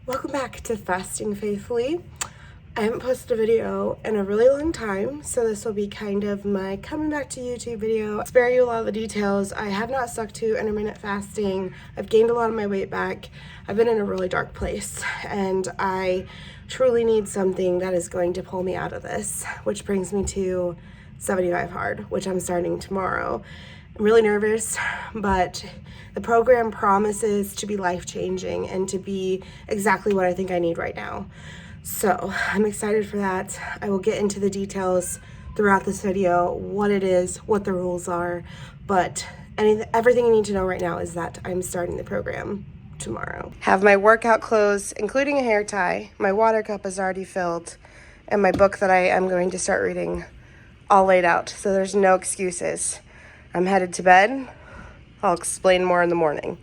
Welcome back to Fasting Faithfully. I haven't posted a video in a really long time, so this will be kind of my coming back to YouTube video. I'll spare you a lot of the details. I have not stuck to intermittent fasting. I've gained a lot of my weight back. I've been in a really dark place, and I truly need something that is going to pull me out of this, which brings me to 75 hard, which I'm starting tomorrow. I'm really nervous, but the program promises to be life-changing and to be exactly what I think I need right now. So I'm excited for that. I will get into the details throughout this video, what it is, what the rules are, but everything you need to know right now is that I'm starting the program tomorrow. Have my workout clothes, including a hair tie, my water cup is already filled, and my book that I am going to start reading all laid out, so there's no excuses. I'm headed to bed. I'll explain more in the morning.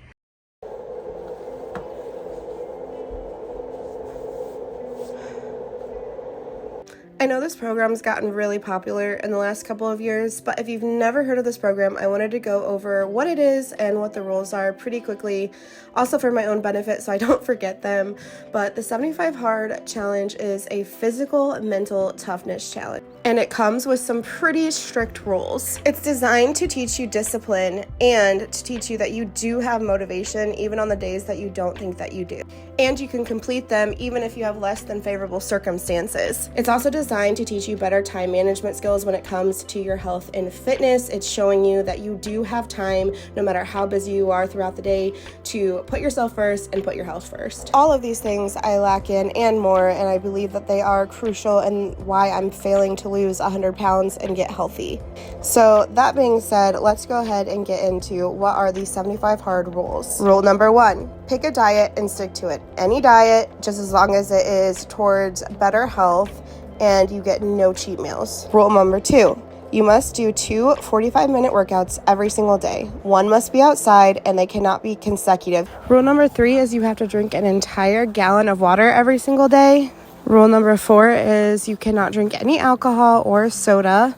I know this program's gotten really popular in the last couple of years, but if you've never heard of this program, I wanted to go over what it is and what the rules are pretty quickly, also for my own benefit so I don't forget them. But the 75 Hard Challenge is a physical mental toughness challenge, and it comes with some pretty strict rules. It's designed to teach you discipline and to teach you that you do have motivation even on the days that you don't think that you do. And you can complete them even if you have less than favorable circumstances. It's also designed to teach you better time management skills when it comes to your health and fitness. It's showing you that you do have time, no matter how busy you are throughout the day, to put yourself first and put your health first. All of these things I lack in and more, and I believe that they are crucial and why I'm failing to lose 100 pounds and get healthy. So that being said, let's go ahead and get into what are these 75 hard rules. Rule number 1, pick a diet and stick to it. Any diet, just as long as it is towards better health and you get no cheat meals. Rule number 2, you must do 2 45-minute workouts every single day. One must be outside and they cannot be consecutive. Rule number 3 is you have to drink an entire gallon of water every single day. Rule number 4 is you cannot drink any alcohol or soda.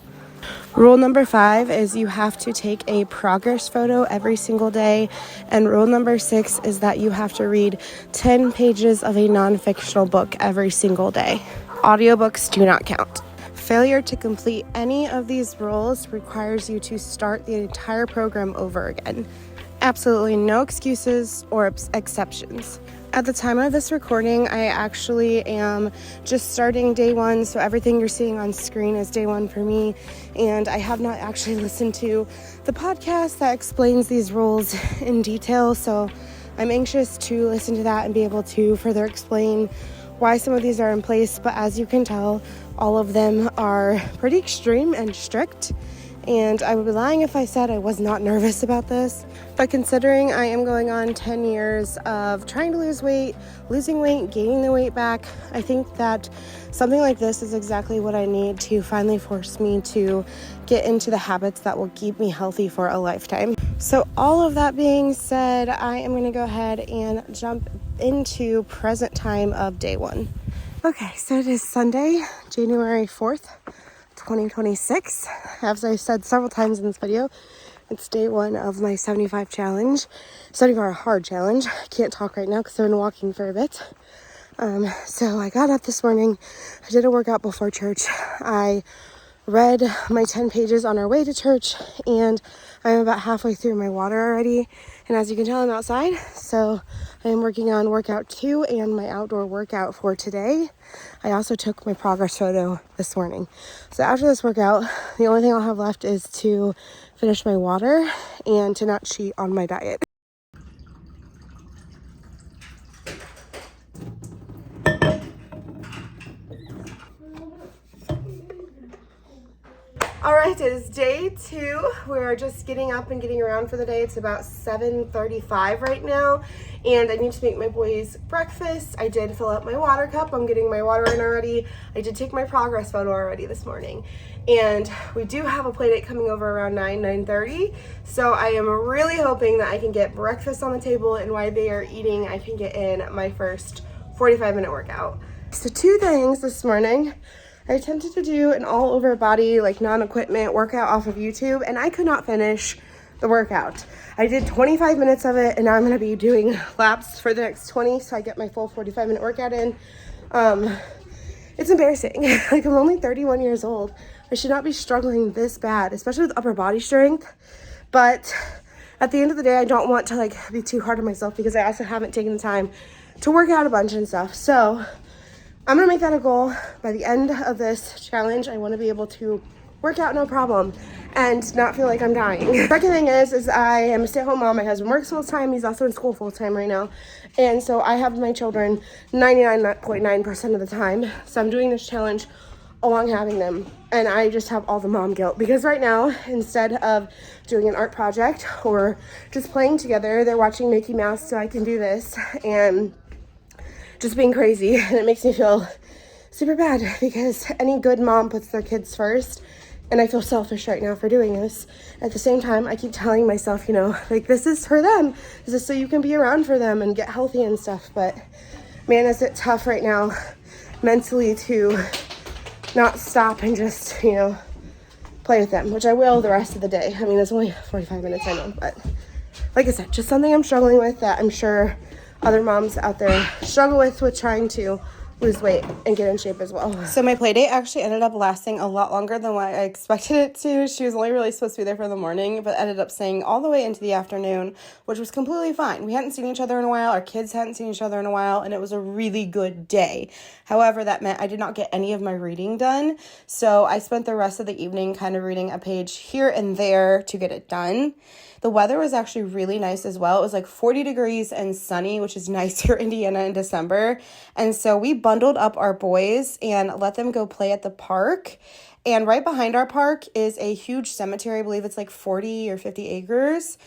Rule number 5 is you have to take a progress photo every single day. And rule number 6 is that you have to read 10 pages of a non-fictional book every single day. Audiobooks do not count. Failure to complete any of these rules requires you to start the entire program over again. Absolutely no excuses or exceptions. At the time of this recording, I actually am just starting day 1, so everything you're seeing on screen is day 1 for me, and I have not actually listened to the podcast that explains these rules in detail, so I'm anxious to listen to that and be able to further explain why some of these are in place. But as you can tell, all of them are pretty extreme and strict, and I would be lying if I said I was not nervous about this. But considering I am going on 10 years of trying to lose weight, losing weight, gaining the weight back, I think that something like this is exactly what I need to finally force me to get into the habits that will keep me healthy for a lifetime. So all of that being said, I am going to go ahead and jump into present time of day 1. Okay, so it is Sunday, January 4th. 2026. As I said several times in this video, it's day 1 of my 75 hard challenge. I can't talk right now because I've been walking for a bit. So I got up this morning, I did a workout before church, I read my 10 pages on our way to church, and I'm about halfway through my water already. And as you can tell, I'm outside, so I am working on workout 2 and my outdoor workout for today. I also took my progress photo this morning. So after this workout, the only thing I'll have left is to finish my water and to not cheat on my diet. All right, it is day 2. We're just getting up and getting around for the day. It's about 7:35 right now, and I need to make my boys breakfast. I did fill up my water cup. I'm getting my water in already. I did take my progress photo already this morning, and we do have a play date coming over around 9:30. So I am really hoping that I can get breakfast on the table, and while they are eating, I can get in my first 45-minute workout. So 2 things this morning. I attempted to do an all over body, like non-equipment workout off of YouTube, and I could not finish the workout. I did 25 minutes of it, and now I'm gonna be doing laps for the next 20, so I get my full 45-minute workout in. It's embarrassing. Like, I'm only 31 years old. I should not be struggling this bad, especially with upper body strength. But at the end of the day, I don't want to like be too hard on myself because I also haven't taken the time to work out a bunch and stuff. So I'm gonna make that a goal. By the end of this challenge, I want to be able to work out no problem and not feel like I'm dying. The second thing is I am a stay-at-home mom. My husband works full-time. He's also in school full-time right now. And so I have my children 99.9% of the time. So I'm doing this challenge along having them. And I just have all the mom guilt because right now, instead of doing an art project or just playing together, they're watching Mickey Mouse so I can do this and just being crazy. And it makes me feel super bad because any good mom puts their kids first. And I feel selfish right now for doing this. At the same time, I keep telling myself, you know, like, this is for them. This is so you can be around for them and get healthy and stuff. But man, is it tough right now mentally to not stop and just, you know, play with them, which I will the rest of the day. I mean, it's only 45 minutes, I know. But like I said, just something I'm struggling with that I'm sure other moms out there struggle with trying to lose weight and get in shape as well. So my play date actually ended up lasting a lot longer than what I expected it to. She was only really supposed to be there for the morning, but ended up staying all the way into the afternoon, which was completely fine. We hadn't seen each other in a while. Our kids hadn't seen each other in a while, and it was a really good day. However, that meant I did not get any of my reading done. So I spent the rest of the evening kind of reading a page here and there to get it done. The weather was actually really nice as well. It was like 40 degrees and sunny, which is nice here in Indiana in December. And so we bundled up our boys and let them go play at the park. And right behind our park is a huge cemetery. I believe it's like 40 or 50 acres.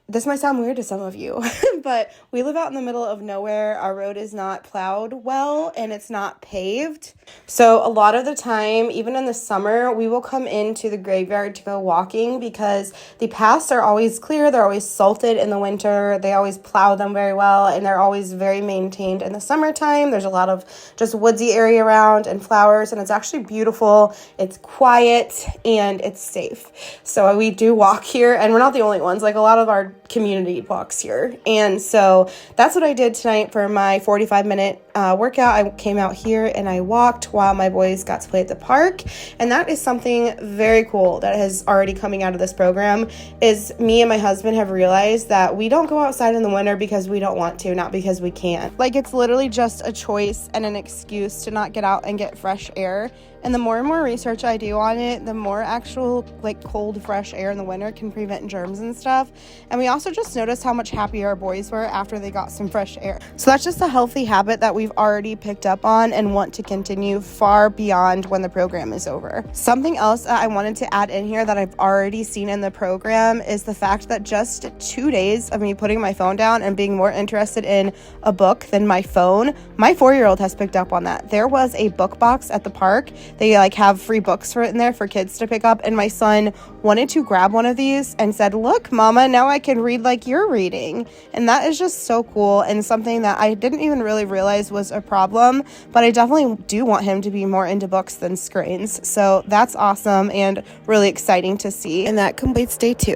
This might sound weird to some of you, but we live out in the middle of nowhere. Our road is not plowed well and it's not paved. So a lot of the time, even in the summer, we will come into the graveyard to go walking because the paths are always clear. They're always salted in the winter. They always plow them very well and they're always very maintained in the summertime. There's a lot of just woodsy area around and flowers, and it's actually beautiful. It's quiet and it's safe. So we do walk here, and we're not the only ones. Like, a lot of our community walks here. And so that's what I did tonight for my 45-minute workout. I came out here and I walked while my boys got to play at the park. And that is something very cool that has already coming out of this program, is me and my husband have realized that we don't go outside in the winter because we don't want to, not because we can't. Like, it's literally just a choice and an excuse to not get out and get fresh air. And the more and more research I do on it, the more actual, like, cold, fresh air in the winter can prevent germs and stuff. And we also just noticed how much happier our boys were after they got some fresh air. So that's just a healthy habit that we've already picked up on and want to continue far beyond when the program is over. Something else that I wanted to add in here that I've already seen in the program is the fact that just 2 days of me putting my phone down and being more interested in a book than my phone, my 4-year-old has picked up on that. There was a book box at the park. They like have free books for it in there for kids to pick up, and my son wanted to grab one of these and said, "Look, Mama, now I can read like you're reading." And that is just so cool and something that I didn't even really realize was a problem, but I definitely do want him to be more into books than screens. So that's awesome and really exciting to see. And that completes day 2.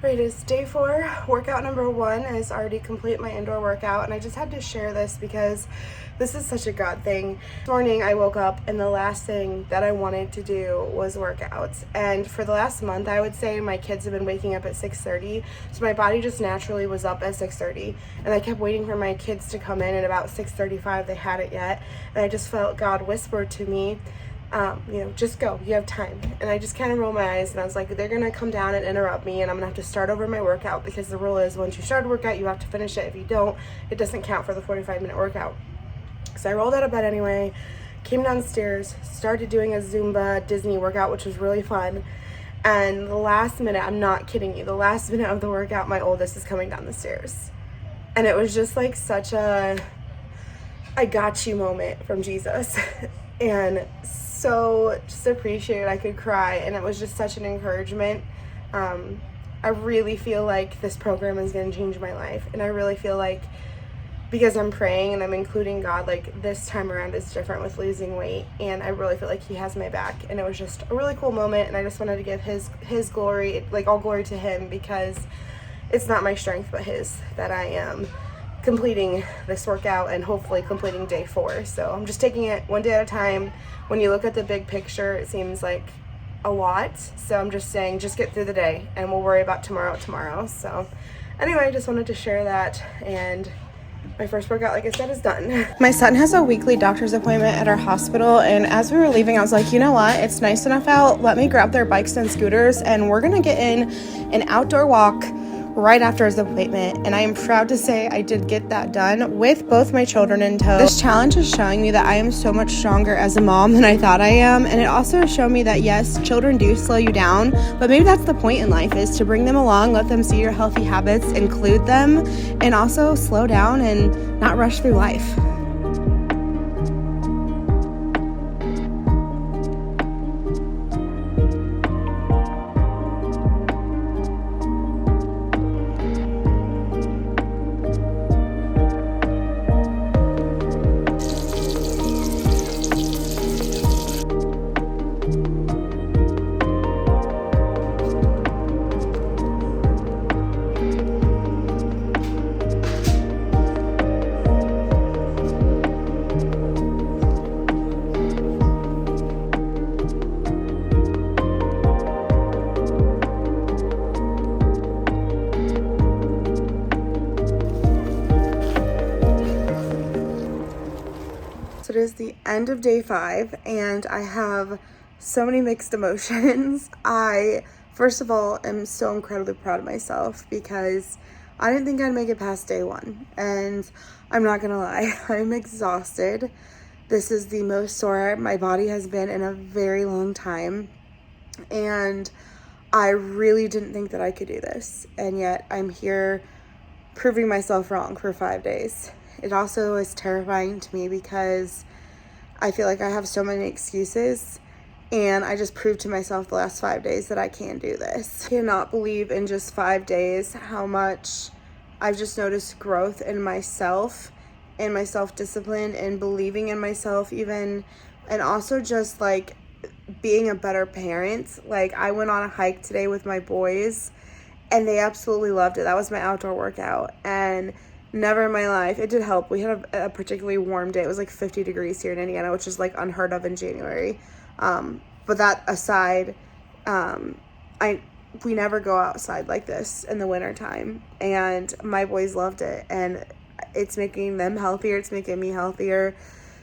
Right, it's day 4. Workout number 1 is already complete, my indoor workout, and I just had to share this because this is such a God thing. This morning I woke up and the last thing that I wanted to do was workouts. And for the last month, I would say my kids have been waking up at 6:30, so my body just naturally was up at 6:30. And I kept waiting for my kids to come in, and about 6:35 they hadn't yet. And I just felt God whisper to me, just go, you have time. And I just kind of rolled my eyes and I was like, they're gonna come down and interrupt me and I'm gonna have to start over my workout, because the rule is once you start a workout you have to finish it. If you don't, it doesn't count for the 45-minute workout. So I rolled out of bed anyway, came downstairs, started doing a Zumba Disney workout, which was really fun. And the last minute, I'm not kidding you, the last minute of the workout, my oldest is coming down the stairs. And it was just like such a I got you moment from Jesus. And so just appreciated. I could cry, and it was just such an encouragement. I really feel like this program is going to change my life, and I really feel like because I'm praying and I'm including God, like this time around is different with losing weight, and I really feel like he has my back. And it was just a really cool moment, and I just wanted to give his glory, like all glory to him, because it's not my strength but his that I am completing this workout and hopefully completing day 4. So I'm just taking it one day at a time. When you look at the big picture, it seems like a lot, so I'm just saying just get through the day and we'll worry about tomorrow. So anyway, I just wanted to share that, and my first workout, like I said, is done. My son has a weekly doctor's appointment at our hospital, and as we were leaving, I was like, you know what? It's nice enough out. Let me grab their bikes and scooters, and we're going to get in an outdoor walk right after his appointment. And I am proud to say I did get that done with both my children in tow. This challenge is showing me that I am so much stronger as a mom than I thought I am, and it also showed me that yes, children do slow you down, but maybe that's the point in life, is to bring them along, let them see your healthy habits, include them, and also slow down and not rush through life. So it is the end of day 5, and I have so many mixed emotions. I, first of all, am so incredibly proud of myself because I didn't think I'd make it past day 1. And I'm not gonna lie, I'm exhausted. This is the most sore my body has been in a very long time. And I really didn't think that I could do this. And yet I'm here proving myself wrong for 5 days. It also is terrifying to me because I feel like I have so many excuses, and I just proved to myself the last 5 days that I can do this. I cannot believe in just 5 days how much I've just noticed growth in myself and my self-discipline and believing in myself even, and also just like being a better parent. Like I went on a hike today with my boys and they absolutely loved it. That was my outdoor workout, and never in my life, it did help. We had a particularly warm day. It was like 50 degrees here in Indiana, which is like unheard of in January. But that aside, we never go outside like this in the wintertime, and my boys loved it, and it's making them healthier. It's making me healthier.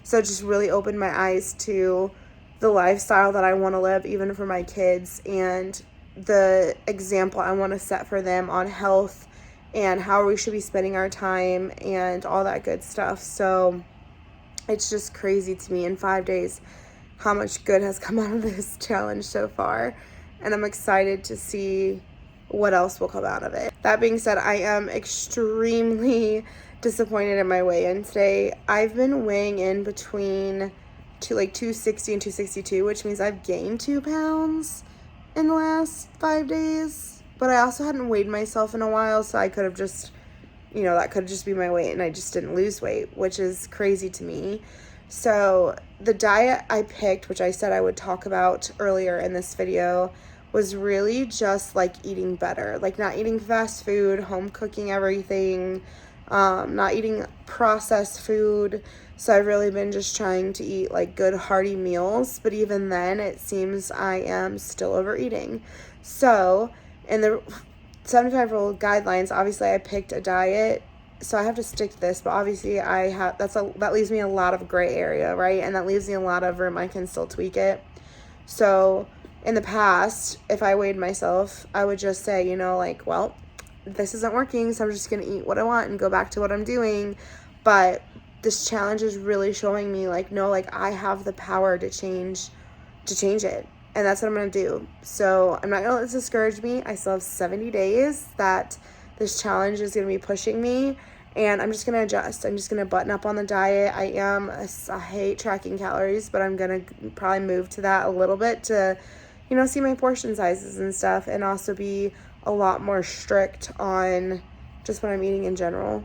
So it just really opened my eyes to the lifestyle that I want to live, even for my kids, and the example I want to set for them on health and how we should be spending our time and all that good stuff. So it's just crazy to me in 5 days how much good has come out of this challenge so far, and I'm excited to see what else will come out of it. That being said, I am extremely disappointed in my weigh-in today. I've been weighing in between 260 and 262, which means I've gained 2 pounds in the last 5 days. But I also hadn't weighed myself in a while, so I could have just, that could just be my weight, and I just didn't lose weight, which is crazy to me. So the diet I picked, which I said I would talk about earlier in this video, was really just like eating better, like not eating fast food, home cooking everything, not eating processed food. So I've really been just trying to eat like good hearty meals, but even then it seems I am still overeating. So in the 75-rule guidelines, obviously I picked a diet, so I have to stick to this, but obviously that leaves me a lot of gray area, right? And that leaves me a lot of room I can still tweak it. So in the past, if I weighed myself, I would just say, well, this isn't working, so I'm just going to eat what I want and go back to what I'm doing. But this challenge is really showing me I have the power to change it. And that's what I'm going to do. So I'm not going to let this discourage me. I still have 70 days that this challenge is going to be pushing me. and I'm just gonna adjust. I'm just gonna button up on the diet. I hate tracking calories, but I'm gonna probably move to that a little bit to, you know, see my portion sizes and stuff, and also be a lot more strict on just what I'm eating in general.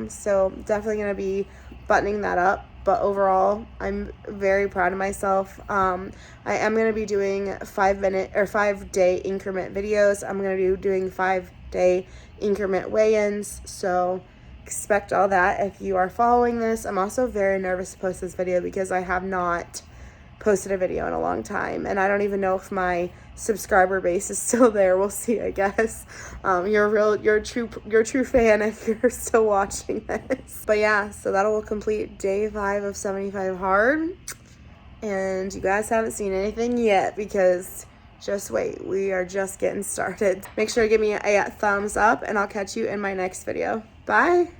So definitely gonna be buttoning that up. But overall, I'm very proud of myself. I am going to be doing 5-minute or 5-day increment videos. I'm going to be doing 5-day increment weigh-ins. So expect all that if you are following this. I'm also very nervous to post this video because I have not posted a video in a long time, and I don't even know if my subscriber base is still there. We'll see, I guess. You're a true fan if you're still watching this. But yeah, so that'll complete day 5 of 75 hard, and you guys haven't seen anything yet because just wait, we are just getting started. Make sure to give me a thumbs up, and I'll catch you in my next video. Bye.